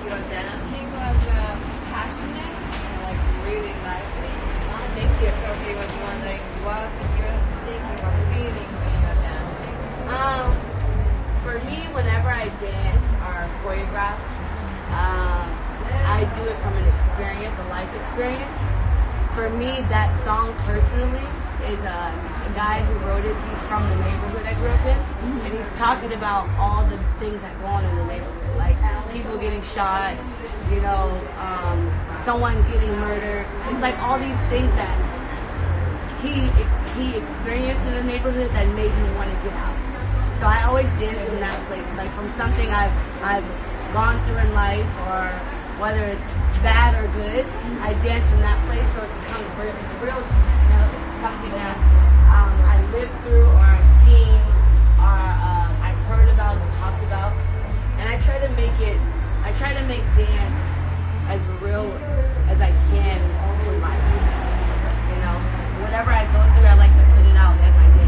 your dancing was passionate and like really lively. Thank you. So he was wondering what you're thinking or feeling when you're dancing. For me, whenever I dance or choreograph, I do it from an experience, a life experience. For me, that song personally is a guy who wrote it. He's from the neighborhood I grew up in, and he's talking about all the things that go on in the neighborhood, like people getting shot, someone getting murdered. It's like all these things that he experienced in the neighborhood that made him want to get out. So I always dance from that place, like from something I've gone through in life, or whether it's bad or good, I dance from that place so it becomes real. It's real to me. It's something that I lived through, or I've seen, or I've heard about and talked about. And I try to make dance as real as I can to life. Whatever I go through, I like to put it out in my dance.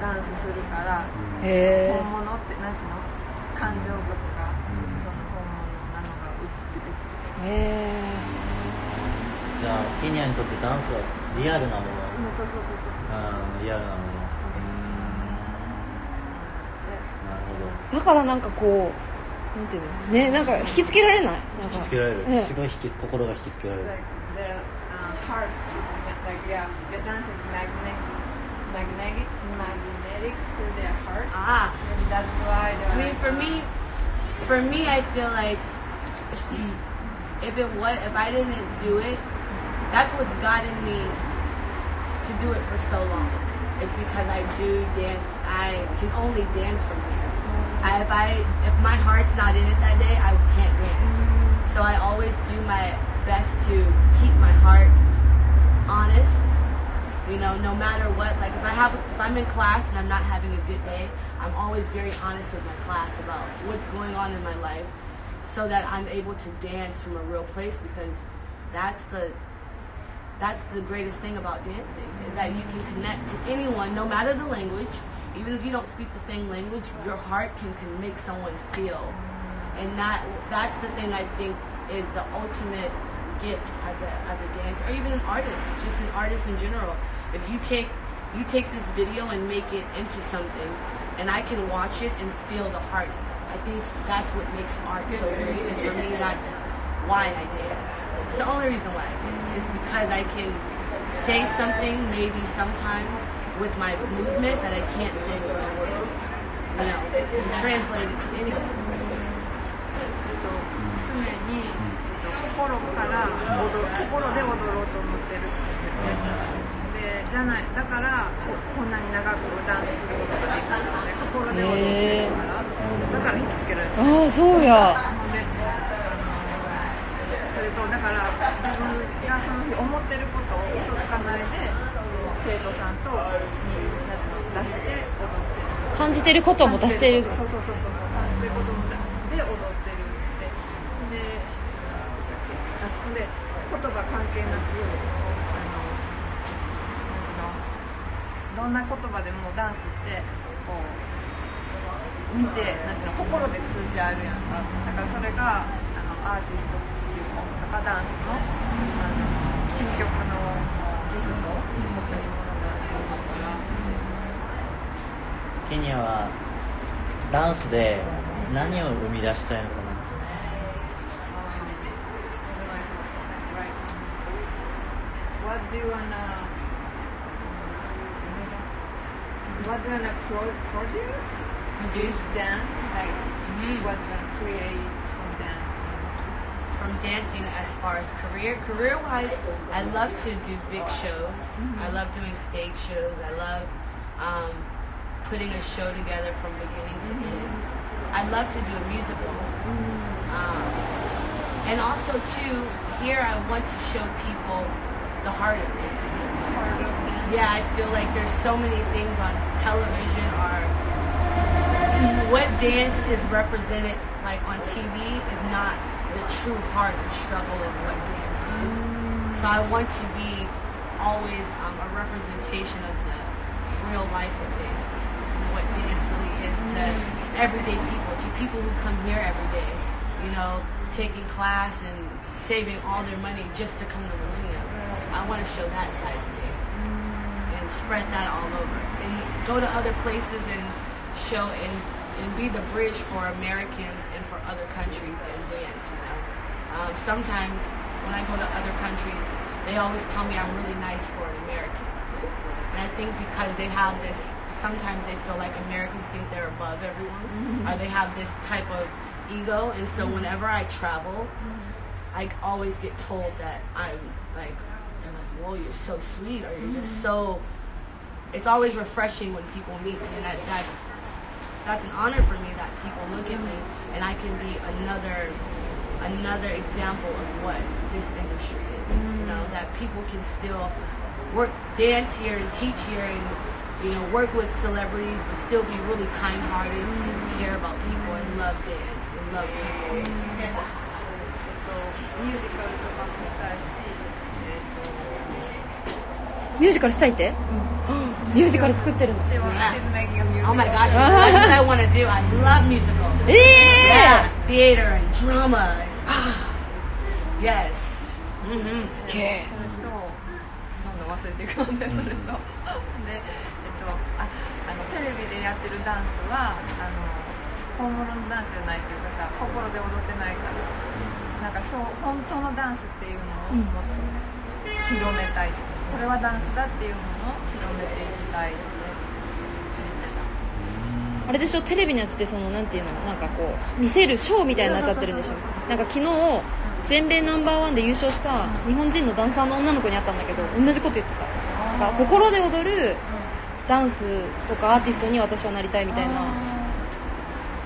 ダンスするから、本物って何すの感情とかが、その本物なのが出てくる。じゃあケニアにとってダンスはリアルなもの。そうリアルなもの。なるほど。だからなんかこうなんていうのね、なんか引きつけられない。なんか引きつけられる。すごい心が引きつけられる。Heart, like yeah, the dance is magnetic to their heart. Maybe that's why. I mean, for me, I feel like if I didn't do it, that's what's gotten me to do it for so long. Is because I do dance. I can only dance from here. If my heart's not in it that day, I can't dance. So I always do my best to keep my heart honest, no matter what. Like if I'm in class and I'm not having a good day, I'm always very honest with my class about what's going on in my life, so that I'm able to dance from a real place, because that's the greatest thing about dancing, is that you can connect to anyone, no matter the language. Even if you don't speak the same language, your heart can make someone feel, and that's the thing I think is the ultimate gift as a dancer, or even an artist, just an artist in general. If you take this video and make it into something, and I can watch it and feel the heart, I think that's what makes art so great. And for me, that's why I dance. It's the only reason why I dance. It's because I can say something maybe sometimes with my movement that I can't say with my words. You translate it to anyone. 常に心で踊ろうと思ってるで、じゃない、だからこんなに長くダンスすることができるので、心で踊ってるから、だから引きつけられてる。そうや。で、それとだから自分がその日思ってることを嘘つかないで、生徒さんと出して踊ってる。感じてることも出してる。そう感じてることもで踊ってる。で言葉関係なくどんな言葉でもダンスってこう見て心で通じ合えるやんか。だからそれがアーティストっていうものとかダンスの究極のギフト、僕にものだと思うから。ケニアはダンスで何を生み出したいのかな。What do you wanna produce? Produce dance? Like what do you wanna create from dance? From from dancing as far as career-wise, I love to do big shows. I love doing stage shows. I love putting a show together from beginning to end. I love to do a musical. And also too, here I want to show people the heart of dance. Yeah, I feel like there's so many things on television or what dance is represented like on TV is not the true heart and struggle of what dance is. So I want to be always a representation of the real life of dance, what dance really is to everyday people, to people who come here every day, you know, taking class and saving all their money just to come to Millennium. I want to show that side of dance and spread that all over and go to other places and show and be the bridge for Americans and for other countries in dance, you know. Sometimes when I go to other countries, they always tell me I'm really nice for an American. And I think because they have this, sometimes they feel like Americans think they're above everyone, or they have this type of ego, and so whenever I travel, I always get told that I'm like, they're like, whoa, you're so sweet, or you're just so, it's always refreshing when people meet me, and that's an honor for me that people look at me, and I can be another example of what this industry is, you know, that people can still dance here and teach here and, you know, work with celebrities, but still be really kind-hearted and care about people and love dance and love people. ミュージカルとかもしたいし、ミュージカルしたいって、ミュージカル作ってるんですよ。 She's making a musical. Oh my gosh, that's what I want to do. I love musicals. Yeah, theater and drama. Yes. それと、どんどん忘れていくので、それと、で、テレビでやってるダンスは、本物のダンスじゃないというかさ、心で踊ってないから、なんかそう、本当のダンスっていうのをもっと広めたい。これはダンスだっていうものを広めていきたいって言ってた。あれでしょ、テレビのやつってそのなんていうの、なんかこう見せるショーみたいになっちゃってるんでしょ。なんか昨日全米ナンバーワンで優勝した日本人のダンサーの女の子に会ったんだけど、同じこと言ってた。なんか心で踊るダンスとかアーティストに私はなりたいみたいな、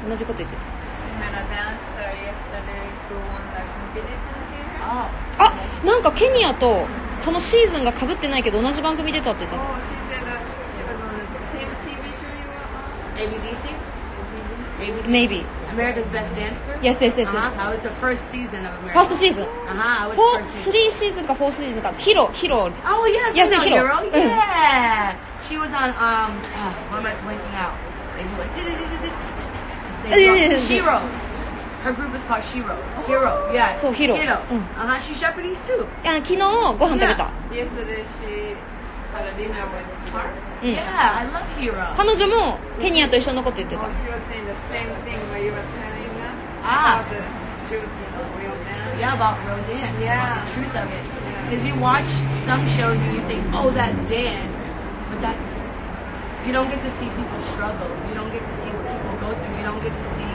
同じこと言ってた。あ、なんかケニアとそのシーズンが被ってないけど同じ番組出たって言ってた。Maybe. America's Best Dance Group? Yes. That was the first season of America. First season. I was first season. 3 シーズンか4シーズンか。ヒロ。Oh, yes, Yes, I know Hiro. Hiro. Yeah. She was on, why am I blanking out? They do like, Sheroes. Her group is called Sheroes. Hiro, yeah. So, Hiro. She's Japanese too. いや、昨日ご飯食べた。Yesterday she had a dinner with her. Yeah, I love Hiro. 彼女もケニアと一緒のこと言ってた。 She was saying the same thing what you were telling us Ah. about the truth, real dance. Yeah, about real dance. Yeah. About the truth of it. Because you watch some shows and you think, oh, that's dance. But that's, you don't get to see people's struggles. You don't get to see what people go through. You don't get to see,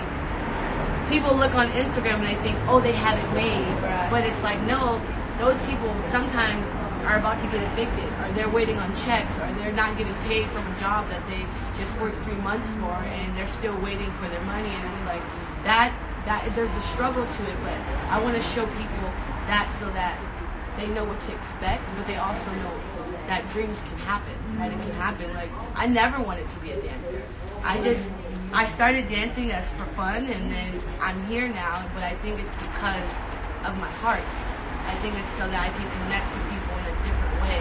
people look on Instagram and they think, oh, they have it made. Right. But it's like, no, those people sometimes are about to get evicted, or they're waiting on checks, or they're not getting paid from a job that they just worked 3 months for, and they're still waiting for their money. And it's like that there's a struggle to it, but I want to show people that so that they know what to expect, but they also know that dreams can happen, that it can happen. Like, I never wanted to be a dancer. I started dancing as for fun, and then I'm here now, but I think it's because of my heart. I think it's so that I can connect to people in a different way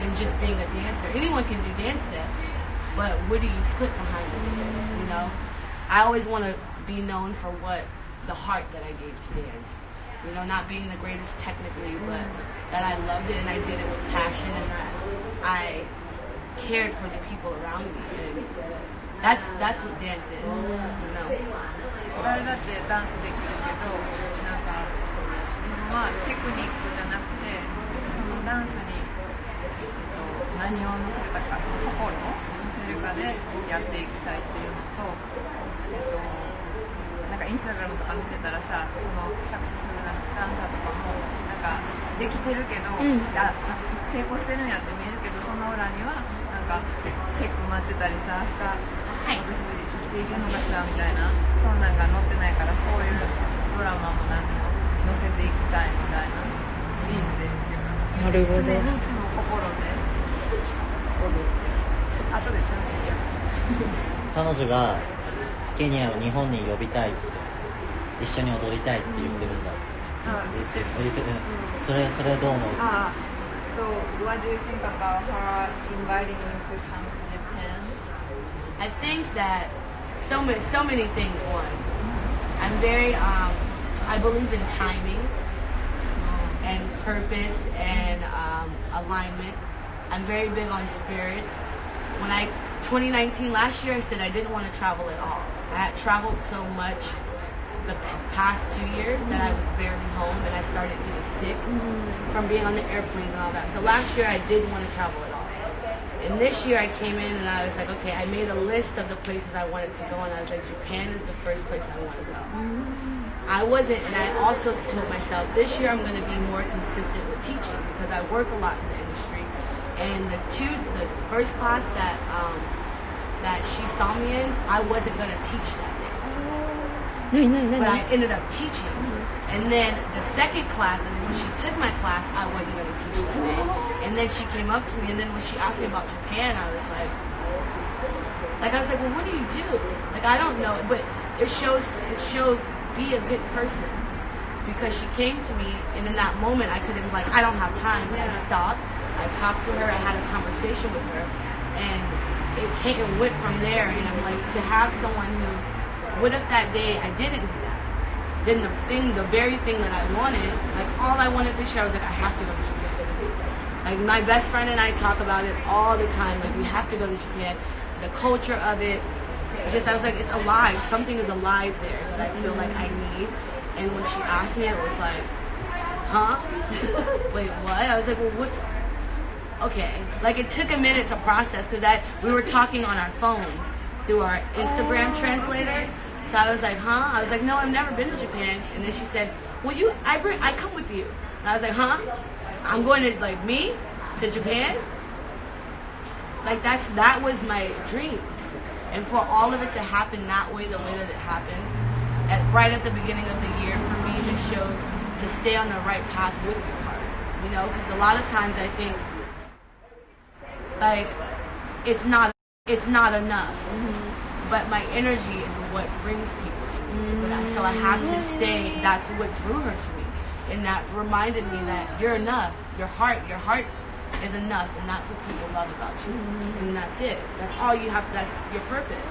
than just being a dancer. Anyone can do dance steps, but what do you put behind the dance, you know? I always want to be known for what the heart that I gave to dance. You know, not being the greatest technically, but that I loved it and I did it with passion, and that I cared for the people around me. And that's what dance is, you know? 誰だってダンスできるけど、なんか自分はテクニックじゃなくて、そのダンスに、何を乗せるかとか、その心を乗せるかでやっていきたいっていうのと、なんかインスタグラムとか見てたらさ、そのサクセスフルなダンサーできてるけど、うん成功してるんやって見えるけど、その裏にはなんかチェック待ってたりさ、明日私生きていけるのかしらみたいな、そんなんが載ってないから、そういうドラマもなんつうの載せていきたいみたいな、人生っていうか、なるほど。常にいつも心で踊って後でちゃんと言い訳する彼女がケニアを日本に呼びたいって、一緒に踊りたいって言ってるんだ。知ってる。言ってる。それどう思う？So what do you think about her inviting you to come to Japan? I think that so many things. One, I'm very I believe in timing and purpose and alignment. I'm very big on spirits. When 2019 last year, I said I didn't want to travel at all. I had traveled so much the past 2 years that I was barely home, and I started getting sick from being on the airplanes and all that. So last year I didn't want to travel at all. And this year I came in and I was like, okay, I made a list of the places I wanted to go, and I was like, Japan is the first place I want to go. I wasn't, and I also told myself this year I'm going to be more consistent with teaching because I work a lot in the industry. And the first class that she saw me in, I wasn't going to teach that day. But I ended up teaching. And then the second class, and when she took my class, I wasn't going to teach that day. And then she came up to me, and then when she asked me about Japan, I was like, well, what do you do? Like, I don't know, but it shows be a good person. Because she came to me, and in that moment, I could have been like, I don't have time. But I stopped, I talked to her, I had a conversation with her, and it went from there. And I'm like, to have someone who, what if that day I didn't do that? Then the very thing that I wanted, like all I wanted this year, I was like, I have to go to Japan. Like my best friend and I talk about it all the time. Like we have to go to Japan. The culture of it, I was like, it's alive. Something is alive there that I feel like I need. And when she asked me, it was like, huh? Wait, what? I was like, well, what? Okay. Like it took a minute to process because we were talking on our phones through our Instagram translator. So I was like, huh? I was like, no, I've never been to Japan. And then she said, well, I come with you. And I was like, huh? I'm going to, like, me? To Japan? Like, that was my dream. And for all of it to happen that way, the way that it happened, right at the beginning of the year, for me, just shows to stay on the right path with your heart. You know, because a lot of times I think, like, it's not enough. But my energy is what brings people to me. So I have to stay. That's what drew her to me. And that reminded me that you're enough. Your heart is enough. And that's what people love about you. And that's it. That's all you have. That's your purpose.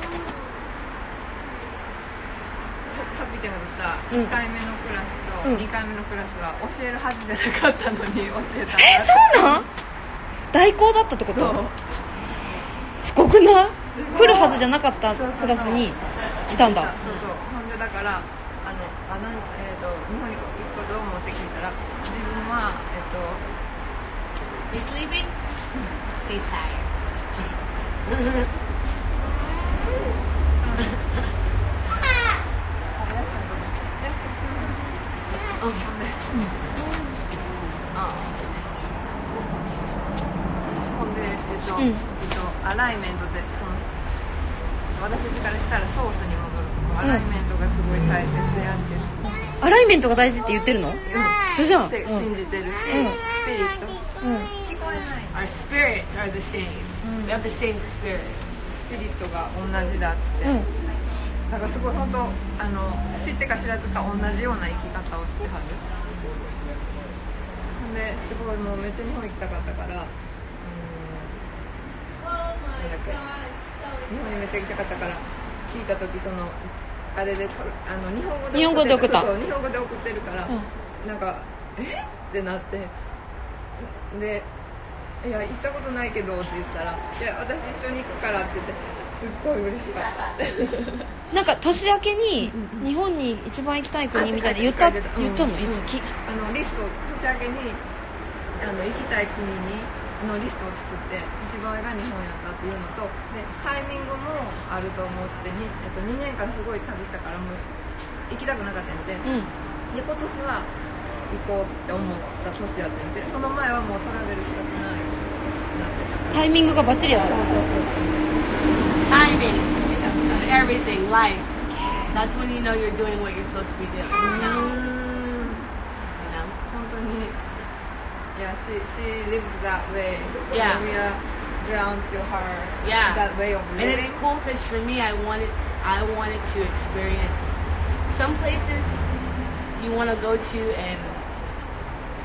ハッピーちゃんが言った1回目のクラスと2回目のクラスは教えるはずじゃなかったのに教えた。そうなん？代行だったってこと？そう。すごくない？来るはずじゃなかったクラスに来たんだ。そうそう。ほんでだから日本に行くことを持って聞いたら自分はYou sleeping? He's tired. ほんでアライメントで私たちからしたらソースに戻るとかアライメントがすごい大切であって、アライメントが大事って言ってるの？一緒じゃん。って信じてるし、スピリット、聞こえない。Our spirits are the same. We have the same spirit. スピリットが同じだっつって、だからすごい本当知ってか知らずか同じような生き方をしてはる。ほんですごいもうめっちゃ日本行きたかったから、なんだっけ、日本にめっちゃ行きたかったから聞いた時あれで日本語で送った。そう、日本語で送ってるから、なんかってなってで。いや行ったことないけどって言ったらいや私一緒に行くからって言ってすっごい嬉しかったなんか年明けに日本に一番行きたい国みたいな言ったの？リスト年明けに行きたい国のリストを作って一番上が日本やったっていうのとでタイミングもあると思うつてに、2年間すごい旅したからもう行きたくなかったので、で今年はこうって思った年やってんて、その前はもうトラベルしたくない。タイミングがバッチリやった。そうそうそうそう。Timing, everything, life. That's when you know you're doing what you're supposed to be doing. You know? 本当に。Yeah, she lives that way. Yeah. We are drawn to her. Yeah. That way of living. And it's cool because for me, I wanted to experience some places you want to go to, and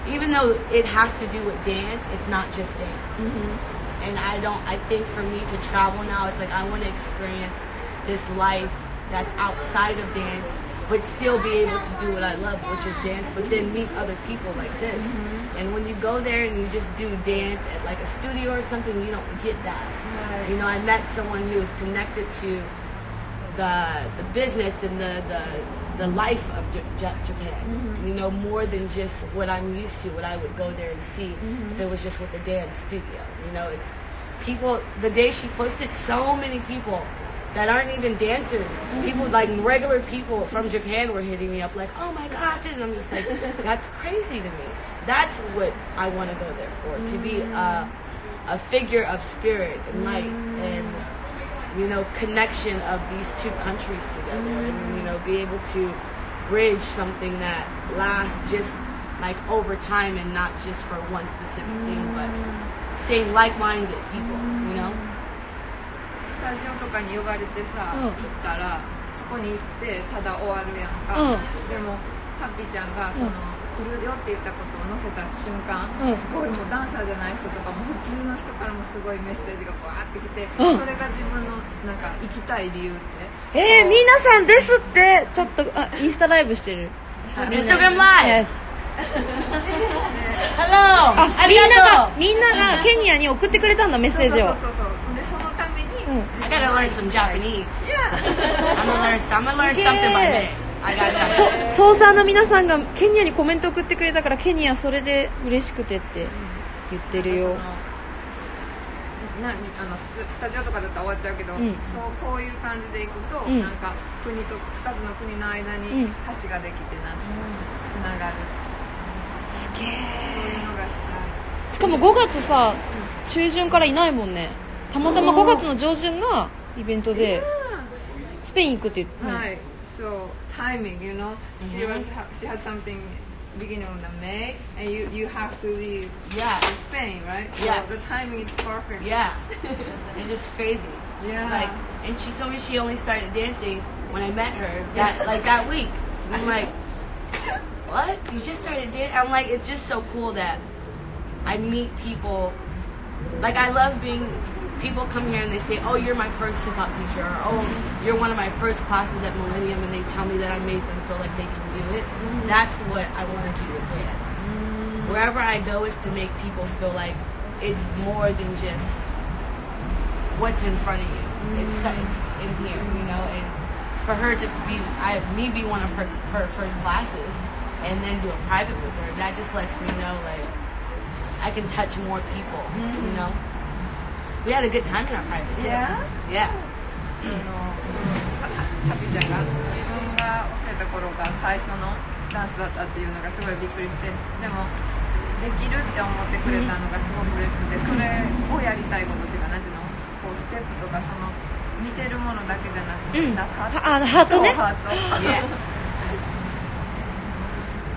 even though it has to do with dance, it's not just dance. Mm-hmm. And I think for me to travel now, it's like I want to experience this life that's outside of dance, but still be able to do what I love, which is dance, but then meet other people like this. Mm-hmm. And when you go there and you just do dance at like a studio or something, you don't get that. Right. You know, I met someone who was connected to the business and the life of Japan. Mm-hmm. You know, more than just what I'm used to, what I would go there and see if it was just with the dance studio. You know, it's people, the day she posted, so many people that aren't even dancers. People, like regular people from Japan were hitting me up like, oh my God, and I'm just like, that's crazy to me. That's what I want to go there for, to be a figure of spirit and light and, you know, connection of these two countries together and, you know, be able to bridge something that lasts just like over time and not just for one specific thing, but same like-minded people, you know? スタジオとかに呼ばれてさ、行ったらそこに行ってただ終わるやんか、でもハッピーちゃんがその、来るよって言ったことを載せた瞬間、すごいもうダンサーじゃない人とかも普通の人からもすごいメッセージがバーってきて、それが自分のなんか行きたい理由って、皆さんですってちょっとインスタライブしてる。Instagram Live! Hello! みんながケニアに送ってくれたんだ、メッセージを。そうそうそう。でそのために、I gotta learn some Japanese. I'm gonna learn something by May. I got something. ソーサーの皆さんがケニアにコメント送ってくれたからケニアそれで嬉しくてって言ってるよ。スタジオとかだったら終わっちゃうけど、そうこういう感じで行くと、なんか国と2つの国の間に橋ができてなんてつながる。すげえ。そういうのがしたい。しかも5月さ、中旬からいないもんね。たまたま5月の上旬がイベントでスペイン行くって言って、はい。So timing, you know, she had something beginning of the May, and you have to leave to Spain, right? So the timing is perfect. Yeah, it's just crazy. Yeah. It's like, and she told me she only started dancing when I met her that week. I'm like, what? You just started dancing? I'm like, it's just so cool that I meet people. Like I love being. People come here and they say, oh, you're my first hip-hop teacher, or oh, you're one of my first classes at Millennium, and they tell me that I made them feel like they can do it. That's what I want to do with dance. Wherever I go is to make people feel like it's more than just what's in front of you. It's in here, you know, and for her to be one of her first classes and then do a private with her, that just lets me know, like, I can touch more people, you know? We had a good time in our private too. Yeah? ハピちゃんが自分が教えた頃が最初のダンスだったっていうのがすごいびっくりして、でもできるって思ってくれたのがすごく嬉しくて、それをやりたいことっていうか、なんていうの、こうステップとかその見てるものだけじゃなくて、ハートね。ハート。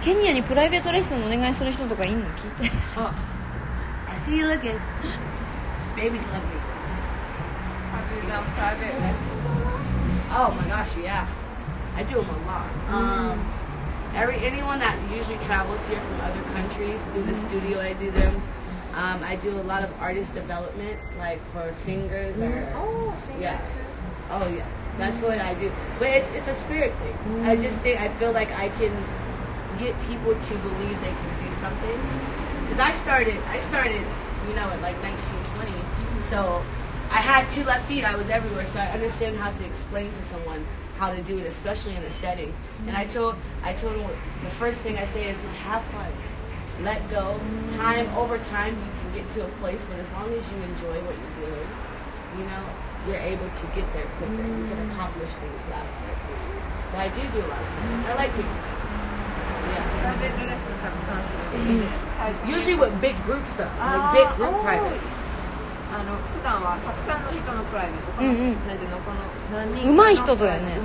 ケニアにプライベートレッスンお願いする人とかいんの聞いて。I see you looking. Babies love me. Have you done private lessons? Oh my gosh, yeah. I do them a lot. Anyone that usually travels here from other countries through the studio, I do them. I do a lot of artist development, like for singers or singers. Oh yeah, that's what I do. But it's a spirit thing. I feel like I can get people to believe they can do something. Because I started, you know, at like 19, 20. So I had 2 left feet. I was everywhere. So I understand how to explain to someone how to do it, especially in a setting. And I told them the first thing I say is just have fun. Let go. Over time, you can get to a place, but as long as you enjoy what you're doing, you know, you're able to get there quicker. You can accomplish things faster. But I do a lot of things. I like doing things. Yeah. プライベートレッスンたくさんするので、最初に Usually with big group stuff, like big group privates. 普段はたくさんの人のプライベート、なんていうの、この何人上手い人だよね。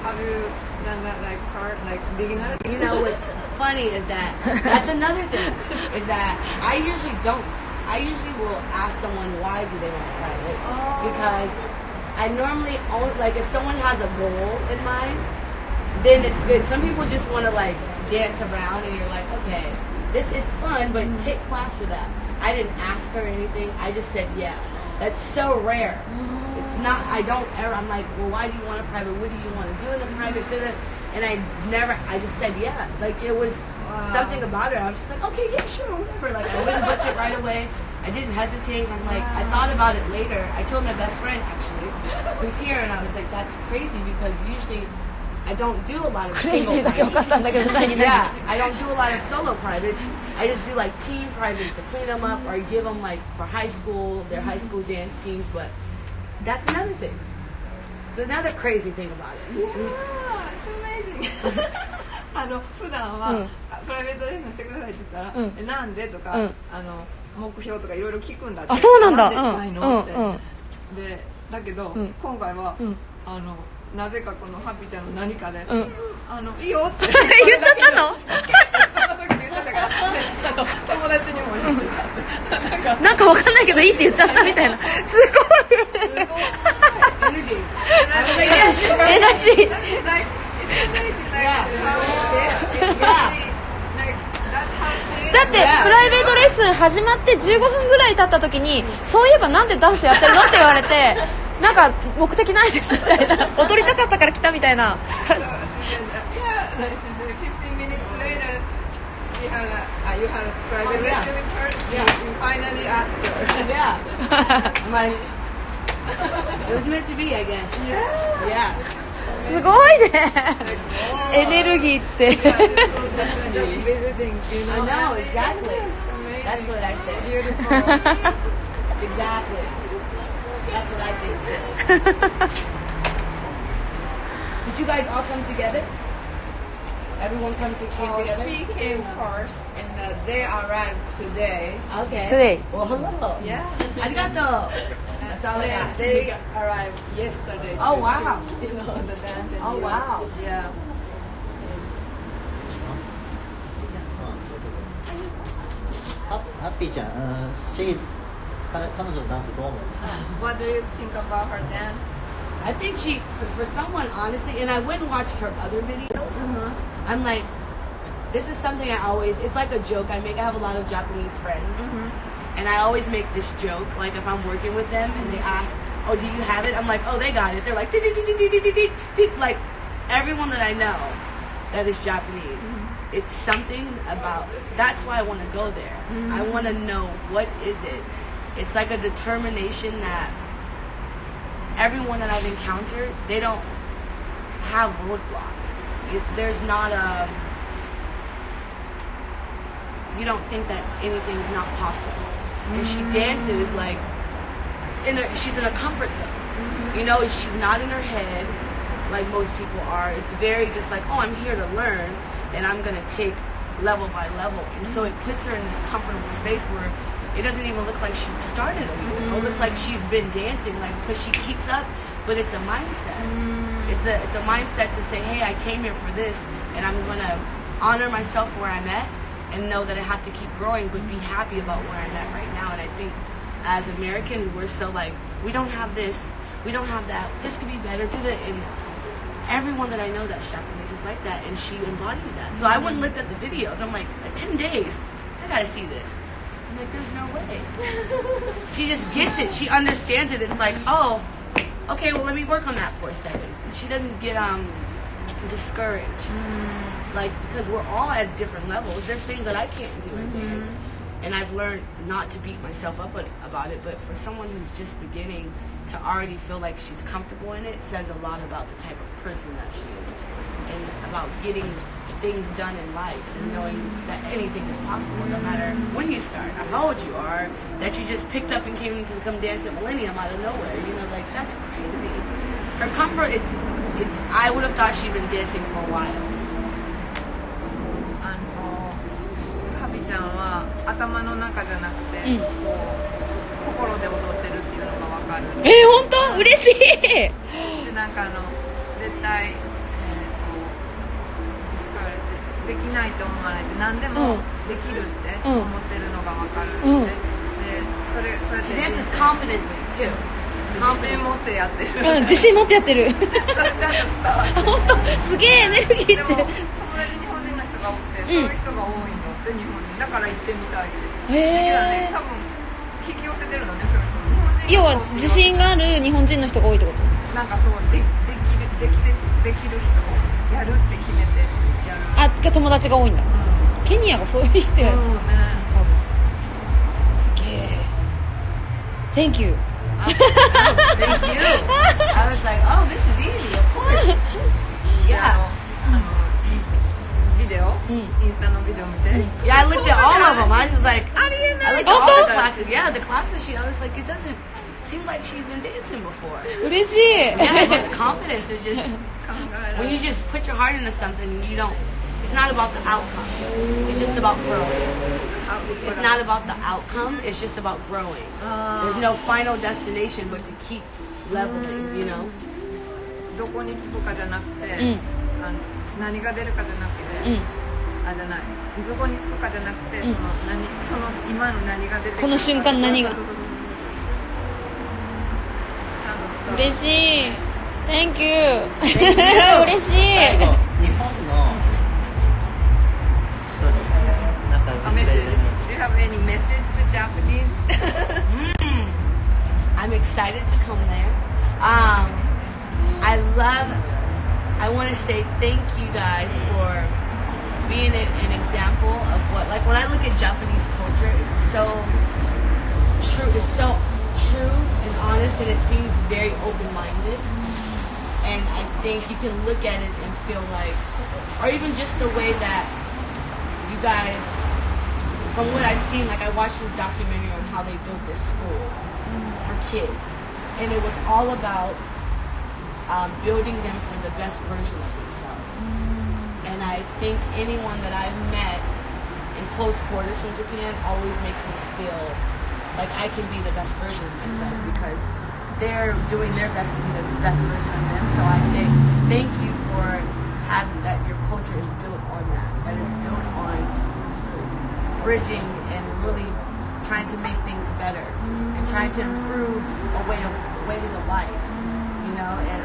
Have you done that like part, like beginners? You know what's funny is that that's another thing is that I usually will ask someone why do they want private because I normally only like if someone has a goal in mind, then it's good. Some people just want to like dance around and you're like, okay, this is fun, but take class for that. I didn't ask her anything. I just said yeah. That's so rare. It's not. I don't ever. I'm like, well, why do you want a private? What do you want to do in a private? And I never. I just said yeah. Like it was something about it. I was just like, okay, yeah, sure, whatever. Like I went and booked it right away. I didn't hesitate. I'm like, I thought about it later. I told my best friend actually, who's here, and I was like, that's crazy because usually I don't do a lot of single privates. Yeah, I don't do a lot of solo privates. I just do like team privates to clean them up or give them like for high school, their high school dance teams. But that's another thing. It's another crazy thing about it. Yeah, it's amazing. 普段は、プライベートレッスンしてくださいって言ったら、なんでとか、目標とかいろいろ聞くんだって。あ、そうなんだ。なんでしたいのって。で、だけど、今回は、なぜかこのハッピーちゃんの何かで、いいよって言っちゃったの？その時言っちゃったから、友達にも言ってた。なんかわかんないけどいいって言っちゃったみたいな。すごい。エナジー。だってプライベートレッスン始まって15分ぐらい経った時に、そういえばなんでダンスやってるのって言われて、なんか目的ないですみたいな、踊りたかったから来たみたいな。You had a private lesson with her. Yeah, you finally asked her. Yeah. My, it was meant to be, I guess. Yeah. すごいね。エネルギーって。Just visiting, you know. I know, exactly. That's what I said. Beautiful. Exactly. That's what I think too. Did you guys all come together? Everyone came together? She came first, and they arrived today. Okay. Today. Well, hello. Yeah. Arigato. They arrived yesterday. Oh, to wow. shoot, you know, the dance. Oh, wow. Yeah. ハッピーちゃん、彼女のダンスどう思う？ What do you think about her dance? I think she, for someone, honestly, and I went and watched her other videos. I'm like, this is something I always, it's like a joke I make. I have a lot of Japanese friends. And I always make this joke, like if I'm working with them and they ask, oh, do you have it? I'm like, oh, they got it. They're like, like everyone that I know that is Japanese. It's something about, that's why I want to go there. I want to know, what is it? It's like a determination that everyone that I've encountered, they don't have roadblocks. There's not a, you don't think that anything's not possible. And she dances like, she's in a comfort zone. You know, she's not in her head like most people are. It's very just like, oh, I'm here to learn and I'm going to take level by level. And so it puts her in this comfortable space where it doesn't even look like she started it. It looks like she's been dancing, like, because she keeps up, but it's a mindset. It's a mindset to say, hey, I came here for this, and I'm going to honor myself where I'm at and know that I have to keep growing, but be happy about where I'm at right now. And I think as Americans, we're so like, we don't have this, we don't have that, this could be better, and everyone that I know that's Japanese is like that, and she embodies that. So I went and looked at the videos. I'm like 10 days, I gotta see this. I'm like, there's no way. She just gets it. She understands it. It's like, oh, okay, well, let me work on that for a second. She doesn't get discouraged. Like, because we're all at different levels. There's things that I can't do in dance. And I've learned not to beat myself up about it. But for someone who's just beginning to already feel like she's comfortable in it, says a lot about the type of person that she is. And about getting things done in life and knowing that anything is possible no matter when you start or how old you are, that you just picked up and came to come dance at Millennium out of nowhere. You know, like, that's crazy. Her comfort, I would have thought she'd been dancing for a while. 頭の中じゃなくて、うんこう心で踊ってるっていうのが分かる。本当嬉しい。でなんか絶対ディスカレッジできないと思わないで何でもできるって思ってるのが分かるって、うんでそれそうやって She dances confidently too. 自信持ってやってる。自信持ってやってる。それちゃんと伝わってる。本当すげえエネルギーって。でも友達日本人の人が多くて、そういう人が多いのって日本人だから行ってみたいって。不思議だね。多分引き寄せてるのね、そういう人も。日本人要は自信がある日本人の人が多いってこと。なんかそうできる人をやるって決めてやる。あ、友達が多いんだ。ケニアがそういう人やる。ね。すげえ。Thank you. Thank you. I was like, oh, this is easy, of course. ビデオ、インスタのビデオ見て。Yeah, I looked at all of them. I was like, I looked at all the classes. Yeah, the classes I was like, it doesn't seem like she's been dancing before. 嬉しい。 Yeah, it's just confidence. It's just when you just put your heart into something, you don't. It's not about the outcome. It's just about growing. It's not about the outcome. It's just about growing. There's no final destination, but to keep leveling. You know. どこに着くかじゃなくて、うん何が出るかじゃなくて、うん。あじゃない。どこに着くかじゃなくて、その今の何が出てくるか。この瞬間何がそうちゃんと伝わる。嬉しい。Thank you. 嬉しい。最後日本の人になんかメッセージ。Do you have any message to Japanese? I'm excited to come there. I want to say thank you guys for being an example of what, like when I look at Japanese culture, it's so true. It's so true and honest, and it seems very open-minded. And I think you can look at it and feel like, or even just the way that you guys, from what I've seen, like I watched this documentary on how they built this school for kids, and it was all about building them for the best version of themselves. And I think anyone that I've met in close quarters from Japan always makes me feel like I can be the best version of myself because they're doing their best to be the best version of them. So I say thank you for having that. Your culture is built on that it's built on bridging and really trying to make things better and trying to improve ways of life, you know. And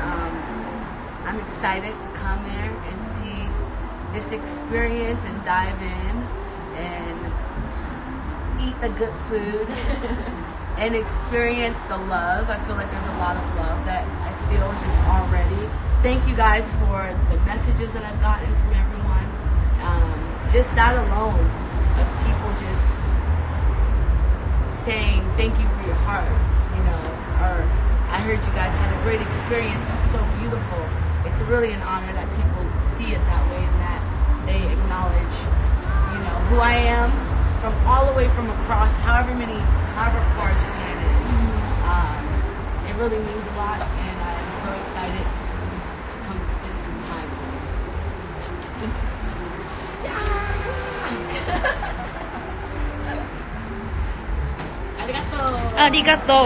I'm excited to come there and see, just experience and dive in and eat the good food and experience the love. I feel like there's a lot of love that I feel just already. Thank you guys for the messages that I've gotten from everyone. Just that alone of people just saying thank you for your heart, you know, or I heard you guys had a great experience. That's so beautiful. It's really an honor that people see it that way and that they acknowledge, you know, who I am from all the way from across, however far Japan is. It really means a lot, and I'm so excited to come spend some time with you. ありがとう。ありがとう。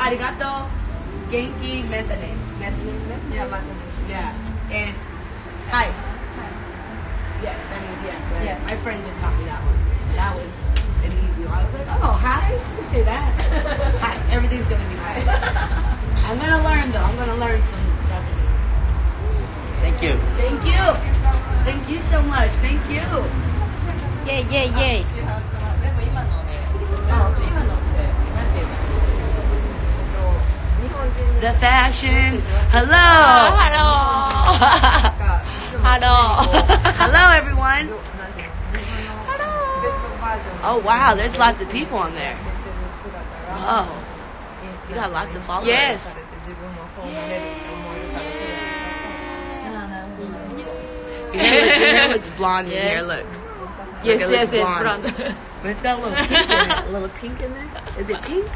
ありがとう。元気メタネ。Yeah. And hi. Yes, that means yes, right? Yeah. My friend just taught me that one. That was an easy one. I was like, oh, hi. You can say that. Hi. Everything's gonna be hi. I'm gonna learn though. I'm gonna learn some Japanese. Thank you. Thank you. Thank you so much. Thank you. イェイイェイイェイ。The fashion. Hello. Hello. Hello, everyone. Oh, wow. There's lots of people on there. Oh. You got lots of followers. Yes. Your hair looks blonde in Yeah. here. Look. Yes, Look, it yes, looks yes, blonde. blonde. But it's got a little pink in it. A little pink in there. Is it pink?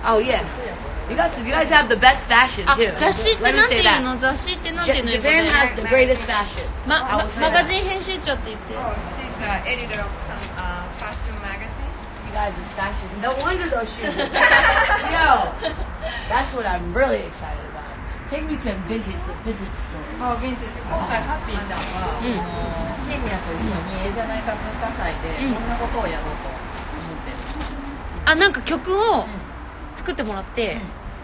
Oh, yes. You guys have the best fashion, あ、 too. 雑誌って Let me なんて say いうの？ that. 雑誌ってなんていうの？ Japan has the greatest fashion. マガジン編集長って言って。the editor of some fashion magazine. You guys, it's fashion. No wonder those shoes. Yo, that's what I'm really excited about. Take me to the vintage store. Oh, vintage. 今回ハッピーちゃんは、そのケニアと一緒にええじゃないか文化祭でどんなことをやろうと思ってる、あ、なんか曲を作ってもらって、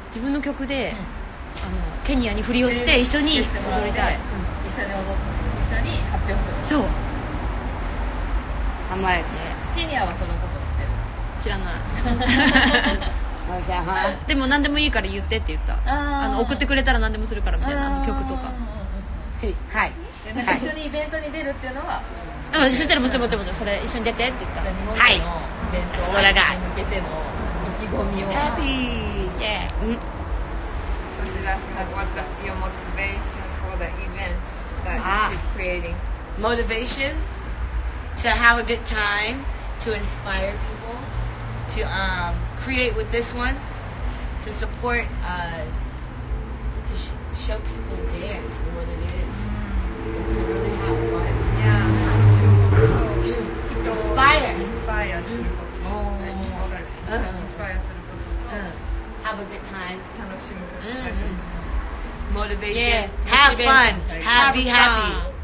自分の曲で、ケニアに振りをして一緒に踊りたい、一緒に発表する。そう。I'm like, ケニアはそのこと知ってる？知らない。 what's that, huh? でも何でもいいから言ってって言った。送ってくれたら何でもするからみたいな、曲とか。See, hi. でなんか一緒にイベントに出るっていうのは、そしたらもちろんそれ一緒に出てって言った。日本でのイベントに向けての意気込みを。 Happy. Yeah. So she's asking like, what's your motivation for the event that she's creating? Motivation to have a good time, to inspire people, to create with this one, to support, to show people dance and what it is, and to really have fun. Yeah, 楽しむことと、Inspire. インスパイアすること、インスパイアすることと、 Have a good time. 楽しむ、最初に。 Motivation. Yeah, Have motivation. fun. Be Have happy. fun.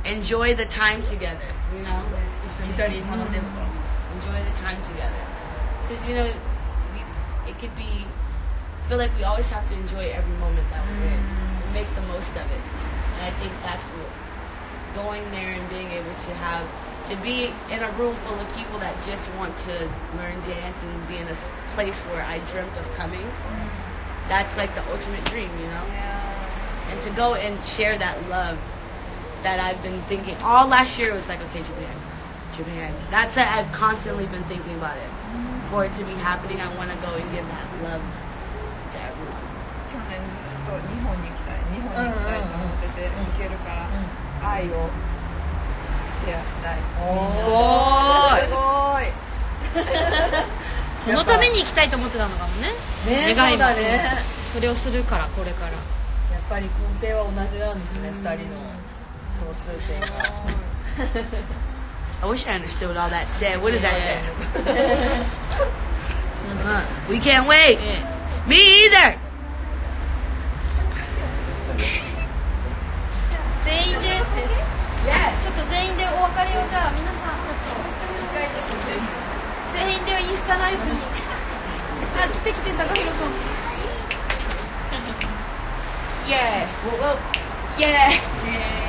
Enjoy the time together. You know. 一緒に楽しむと。 Enjoy the time together. Because you know, it could be. I feel like we always have to enjoy every moment that we're in, and make the most of it. And I think that's what going there and being able to be in a room full of people that just want to learn dance and be in a place where I dreamt of coming. That's like the ultimate dream, you know? Yeah. And to go and share that love that I've been thinking all last year was like, okay, Japan. That's it. I've constantly been thinking about it. For it to be happening, I want to go and give that love to everyone. 去年ずっと日本に行きたいと思ってて、行けるから、愛をシェアしたい。すごい。そのために行きたいと思ってたのかもね。ね、願いもそうだね。それをするから、これから。やっぱり根底は同じなんですね、二人の共通点が。I wish I understood what all that said. What does that say? We can't wait. Me either. 全員で、ちょっと全員でお別れをじゃあ皆さんちょっと全員でインスタライブにあ、来て高弘さんイエーイイエー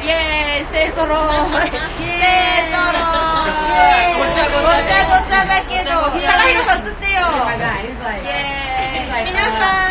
イイエーイ勢ぞろい勢ぞろいごちゃごちゃだけど高弘さん映ってよイエーイ皆さん